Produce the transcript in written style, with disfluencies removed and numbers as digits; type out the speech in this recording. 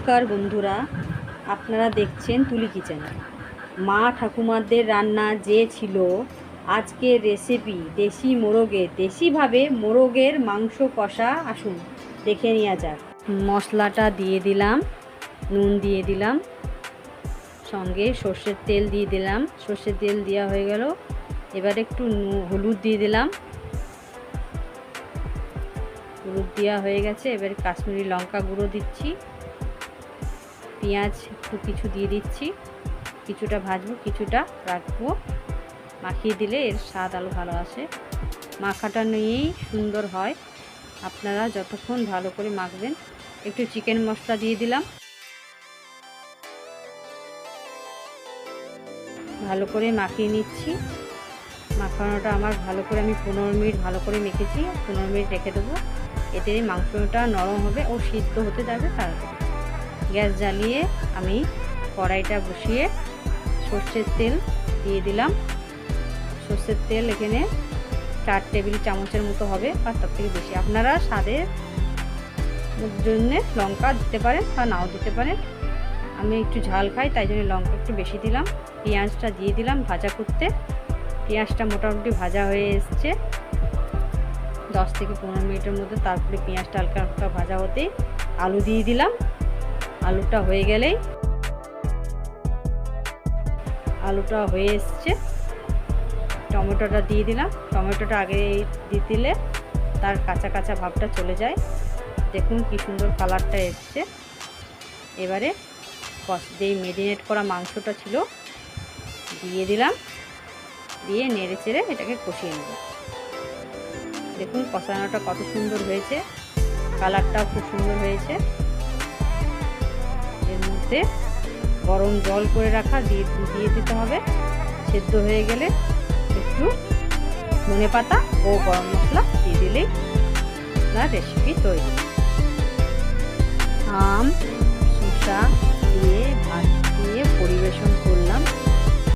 নমস্কার বন্ধুরা, আপনারা দেখছেন তুলি কিচেন। মা ঠাকুমাদের রান্না যে ছিল, আজকের রেসিপি দেশিভাবে মোরগের মাংস কষা। আসুন দেখে নেওয়া যাক। মশলাটা দিয়ে দিলাম, নুন দিয়ে দিলাম, সঙ্গে সর্ষের তেল দিয়ে দিলাম। সর্ষের তেল দেওয়া হয়ে গেল। এবার একটু হলুদ দিয়ে দিলাম। হলুদ দেওয়া হয়ে গেছে। এবার কাশ্মীরি লঙ্কা গুঁড়ো দিচ্ছি। পেঁয়াজ একটু কিছু দিয়ে দিচ্ছি। কিছুটা ভাজবো, কিছুটা রাখবো। মাখিয়ে দিলে এর স্বাদ আরও ভালো আসে। মাখাটা নিয়েই সুন্দর হয়। আপনারা যতক্ষণ ভালো করে মাখবেন। একটু চিকেন মশলা দিয়ে দিলাম। ভালো করে মাখিয়ে নিচ্ছি। মাখানোটা আমার ভালো করে আমি 15 মিনিট ভালো করে মেখেছি। 15 মিনিট রেখে দেবো। এতে মাংসটা নরম হবে ও সিদ্ধ হতে যাবে তাড়াতাড়ি। গ্যাস জ্বালিয়ে আমি কড়াইটা বসিয়ে সর্ষের তেল দিয়ে দিলাম। সর্ষের তেল এখানে 4 টেবিল চামচের মতো হবে, বা তার থেকে বেশি। আপনারা স্বাদের জন্য লঙ্কা দিতে পারেন বা নাও দিতে পারেন। আমি একটু ঝাল খাই, তাই জন্য লঙ্কা একটু বেশি দিলাম। পেঁয়াজটা দিয়ে দিলাম ভাজা করতে। পেঁয়াজটা মোটামুটি ভাজা হয়ে এসছে 10 থেকে 15 মিনিটের মধ্যে। তারপরে পেঁয়াজটা হালকা হালকা ভাজা হতেই আলু দিয়ে দিলাম। আলুটা হয়ে গেলেই, আলুটা হয়ে এসছে, টমেটোটা দিয়ে দিলাম। টমেটোটা আগে দিয়ে দিলে তার কাঁচা কাঁচা ভাবটা চলে যায়। দেখুন কি সুন্দর কালারটা এসছে। এবারে যেই মেরিনেট করা মাংসটা ছিল দিয়ে দিলাম। দিয়ে নেড়ে চেড়ে এটাকে কষিয়ে নেব। দেখুন কষানোটা কত সুন্দর হয়েছে, কালারটাও খুব সুন্দর হয়েছে। এর মধ্যে গরম জল করে রাখা দিয়ে দিতে হবে। সেদ্ধ হয়ে গেলে একটু ধনেপাতা ও গরম মশলা দিয়ে দিলেই আপনার রেসিপি তৈরি।